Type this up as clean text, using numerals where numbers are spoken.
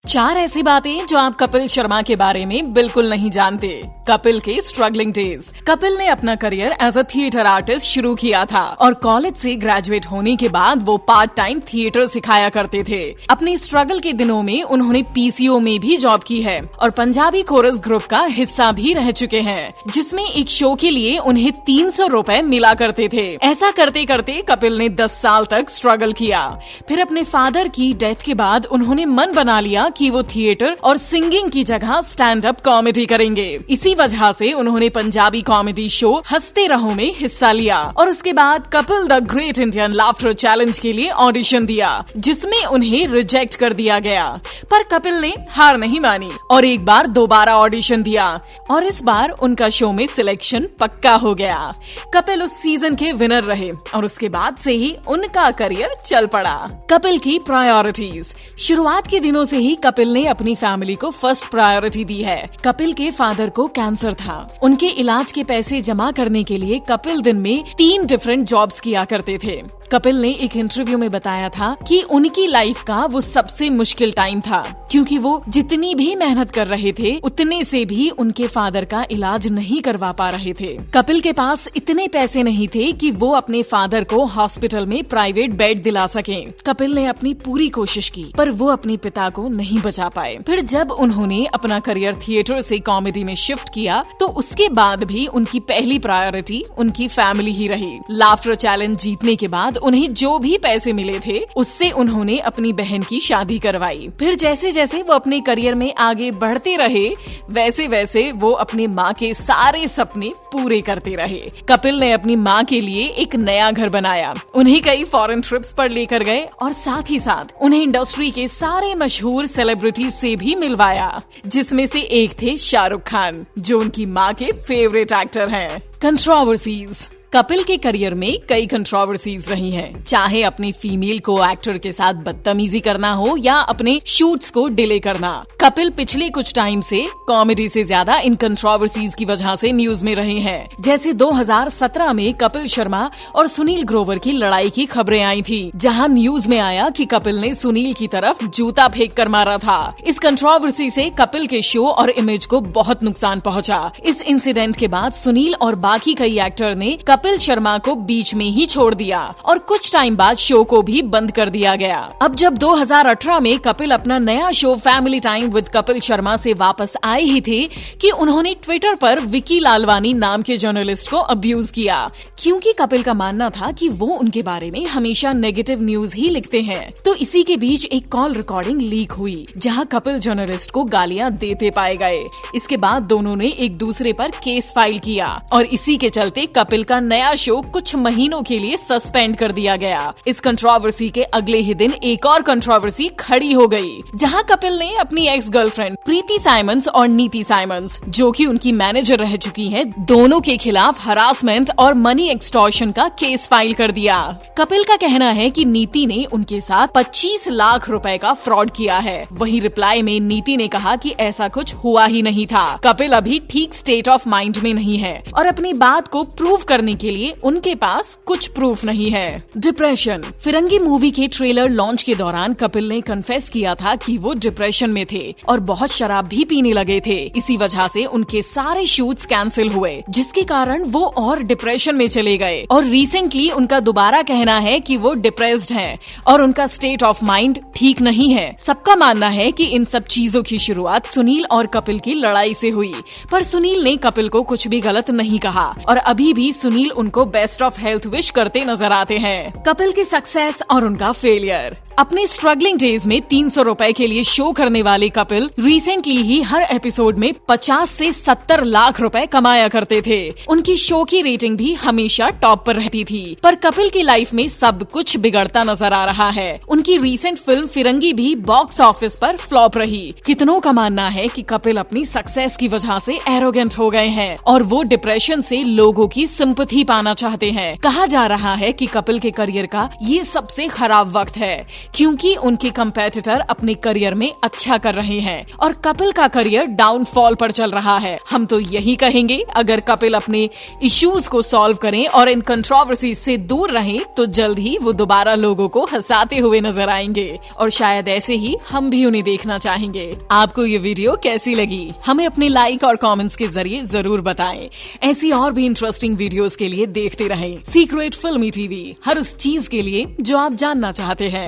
4 ऐसी बातें जो आप कपिल शर्मा के बारे में बिल्कुल नहीं जानते। कपिल के स्ट्रगलिंग डेज। कपिल ने अपना career as a theatre artist शुरू किया था और कॉलेज से ग्रेजुएट होने के बाद वो पार्ट टाइम थिएटर सिखाया करते थे। अपने स्ट्रगल के दिनों में उन्होंने पीसीओ में भी जॉब की है और पंजाबी कोरस ग्रुप का हिस्सा भी रह चुके हैं, जिसमें एक शो के लिए उन्हें 300 रुपए मिला करते थे। ऐसा करते करते कपिल ने 10 साल तक स्ट्रगल किया। फिर अपने फादर की डेथ के बाद उन्होंने मन बना लिया कि वो थिएटर और सिंगिंग की जगह स्टैंड अप कॉमेडी करेंगे। इसी वजह से उन्होंने पंजाबी कॉमेडी शो हंसते रहो में हिस्सा लिया और उसके बाद Kapil the great Indian laughter challenge के लिए ऑडिशन दिया, जिसमें उन्हें रिजेक्ट कर दिया गया। पर कपिल ने हार नहीं मानी और एक बार दोबारा ऑडिशन दिया और इस बार उनका शो में सिलेक्शन पक्का हो गया। कपिल उस सीजन के विनर रहे और उसके बाद से ही उनका करियर चल पड़ा। कपिल की प्रायोरिटीज। शुरुआत के दिनों से ही कपिल ने अपनी फैमिली को फर्स्ट प्रायोरिटी दी है। कपिल के फादर को कैंसर था। उनके इलाज के पैसे जमा करने के लिए कपिल दिन में 3 डिफरेंट जॉब्स किया करते थे। कपिल ने एक इंटरव्यू में बताया था कि उनकी लाइफ का वो सबसे मुश्किल टाइम था, क्योंकि वो जितनी भी मेहनत कर रहे थे उतने से भी उनके फादर का इलाज नहीं करवा पा रहे थे। कपिल के पास इतने पैसे नहीं थे कि वो अपने फादर को हॉस्पिटल में प्राइवेट बेड दिला सकें। कपिल ने अपनी पूरी कोशिश की, पर वो अपने पिता को नहीं बचा पाए। फिर जब उन्होंने अपना करियर थिएटर से कॉमेडी में शिफ्ट किया, तो उसके बाद भी उनकी पहली प्रायोरिटी उनकी फैमिली ही रही। लाफ्टर चैलेंज जीतने के बाद उन्हें जो भी पैसे मिले थे उससे उन्होंने अपनी बहन की शादी करवाई। फिर जैसे जैसे वो अपने करियर में आगे बढ़ते रहे, वैसे वैसे वो अपने माँ के सारे सपने पूरे करते रहे। कपिल ने अपनी माँ के लिए एक नया घर बनाया, उन्हें कई फॉरेन ट्रिप्स पर लेकर गए और साथ ही साथ उन्हें इंडस्ट्री के सारे मशहूर सेलिब्रिटीज से भी मिलवाया, जिसमें से एक थे शाहरुख खान, जो उनकी माँ के फेवरेट एक्टर हैं। कंट्रोवर्सीज। कपिल के करियर में कई कंट्रोवर्सीज रही हैं, चाहे अपनी फीमेल को एक्टर के साथ बदतमीजी करना हो या अपने शूट्स को डिले करना। कपिल पिछले कुछ टाइम से कॉमेडी से ज्यादा इन कंट्रोवर्सीज की वजह से न्यूज में रहे हैं। जैसे 2017 में कपिल शर्मा और सुनील ग्रोवर की लड़ाई की खबरें आई थी, जहां न्यूज में आया कि कपिल ने सुनील की तरफ जूता फेंक कर मारा था। इस कंट्रोवर्सी से कपिल के शो और इमेज को बहुत नुकसान पहुंचा। इस इंसिडेंट के बाद सुनील और बाकी कई एक्टर ने कपिल शर्मा को बीच में ही छोड़ दिया और कुछ टाइम बाद शो को भी बंद कर दिया गया। अब जब 2018 में कपिल अपना नया show family time with Kapil Sharma से वापस आए ही थे कि उन्होंने ट्विटर पर विकी लालवानी नाम के जर्नलिस्ट को अब्यूज किया, क्योंकि कपिल का मानना था कि वो उनके बारे में हमेशा नेगेटिव न्यूज ही लिखते हैं। तो इसी के बीच एक कॉल रिकॉर्डिंग लीक हुई, जहां कपिल जर्नलिस्ट को गालियां देते पाए गए। इसके बाद दोनों ने एक दूसरे पर केस फाइल किया और इसी के चलते कपिल का नया शो कुछ महीनों के लिए सस्पेंड कर दिया गया। इस कंट्रोवर्सी के अगले ही दिन एक और कंट्रोवर्सी खड़ी हो गई, जहां कपिल ने अपनी एक्स गर्लफ्रेंड प्रीति साइमंस और नीति साइमंस, जो कि उनकी मैनेजर रह चुकी हैं, दोनों के खिलाफ हरासमेंट और मनी एक्सटॉर्शन का केस फाइल कर दिया। कपिल का कहना है कि नीति ने उनके साथ 25 लाख रुपए का फ्रॉड किया है। वहीं रिप्लाई में नीति ने कहा कि ऐसा कुछ हुआ ही नहीं था। कपिल अभी ठीक स्टेट ऑफ माइंड में नहीं है और अपनी बात को प्रूव करने के लिए उनके पास कुछ प्रूफ नहीं है। डिप्रेशन। फिरंगी मूवी के ट्रेलर लॉन्च के दौरान कपिल ने कन्फेस किया था कि वो डिप्रेशन में थे और बहुत शराब भी पीने लगे थे। इसी वजह से उनके सारे शूट्स कैंसिल हुए, जिसके कारण वो और डिप्रेशन में चले गए। और रिसेंटली उनका दोबारा कहना है कि वो डिप्रेस्ड हैं और उनका स्टेट ऑफ माइंड ठीक नहीं है। सबका मानना है कि इन सब चीजों की शुरुआत सुनील और कपिल की लड़ाई से हुई, पर सुनील ने कपिल को कुछ भी गलत नहीं कहा और अभी भी सुनील उनको बेस्ट ऑफ हेल्थ विश करते नजर आते हैं। कपिल की सक्सेस और उनका फेलियर। अपने स्ट्रगलिंग डेज में 300 रुपए के लिए शो करने वाले कपिल रिसेंटली ही हर एपिसोड में 50 से 70 लाख रुपए कमाया करते थे। उनकी शो की रेटिंग भी हमेशा टॉप पर रहती थी, पर कपिल की लाइफ में सब कुछ बिगड़ता नजर आ रहा है। उनकी रीसेंट फिल्म फिरंगी भी बॉक्स ऑफिस पर फ्लॉप रही। कितनों का मानना है कि कपिल अपनी सक्सेस की वजह से एरोगेंट हो गए हैं और वो डिप्रेशन से लोगों की सिंपैथी नहीं पाना चाहते हैं। कहा जा रहा है कि कपिल के करियर का ये सबसे खराब वक्त है, क्योंकि उनके कंपेटिटर अपने करियर में अच्छा कर रहे हैं और कपिल का करियर डाउनफॉल पर चल रहा है। हम तो यही कहेंगे, अगर कपिल अपने इश्यूज को सॉल्व करें और इन कंट्रोवर्सी से दूर रहें तो जल्द ही वो दोबारा लोगों को हंसाते हुए नजर आएंगे और शायद ऐसे ही हम भी उन्हें देखना चाहेंगे। आपको ये वीडियो कैसी लगी? हमें अपने लाइक और कमेंट्स के जरिए जरूर बताएं। ऐसी और भी इंटरेस्टिंग वीडियोस के लिए देखते रहें सीक्रेट फिल्मी टीवी, हर उस चीज के लिए जो आप जानना चाहते हैं।